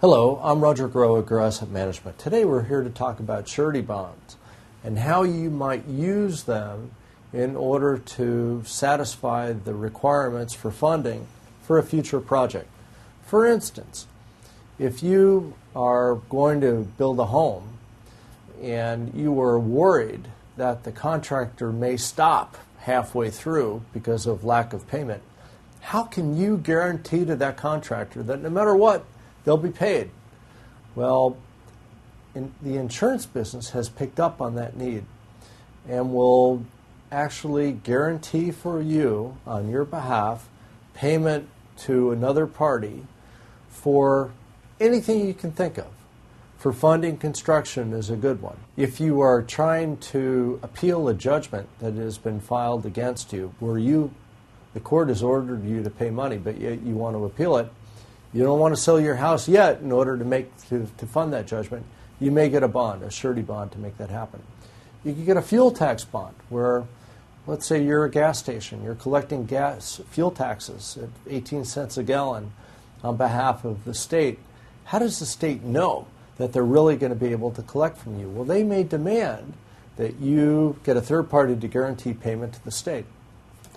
Hello, I'm Roger Groh at Groh Asset Management. Today we're here to talk about surety bonds and how you might use them in order to satisfy the requirements for funding for a future project. For instance, if you are going to build a home and you are worried that the contractor may stop halfway through because of lack of payment, how can you guarantee to that contractor that no matter what, they'll be paid? Well, the insurance business has picked up on that need and will actually guarantee for you, on your behalf, payment to another party for anything you can think of. For funding construction is a good one. If you are trying to appeal a judgment that has been filed against you, where the court has ordered you to pay money, but yet you want to appeal it, you don't want to sell your house yet in order to fund that judgment, you may get a bond, a surety bond, to make that happen. You can get a fuel tax bond where, let's say you're a gas station, you're collecting fuel taxes at 18 cents a gallon on behalf of the state. How does the state know that they're really going to be able to collect from you? Well, they may demand that you get a third party to guarantee payment to the state.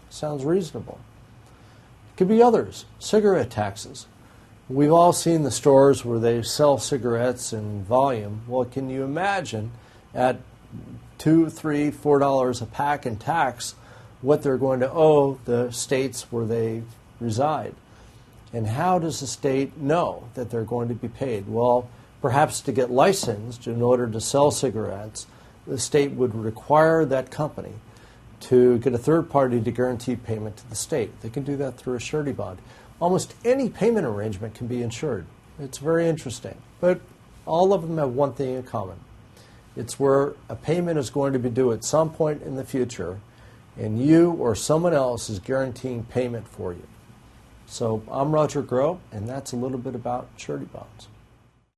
Sounds reasonable. It could be others. Cigarette taxes. We've all seen the stores where they sell cigarettes in volume. Well, can you imagine at $2, $3, $4 a pack in tax what they're going to owe the states where they reside? And how does the state know that they're going to be paid? Well, perhaps to get licensed in order to sell cigarettes, the state would require that company to get a third party to guarantee payment to the state. They can do that through a surety bond. Almost any payment arrangement can be insured. It's very interesting. But all of them have one thing in common. It's where a payment is going to be due at some point in the future, and you or someone else is guaranteeing payment for you. So I'm Roger Groh, and that's a little bit about surety bonds.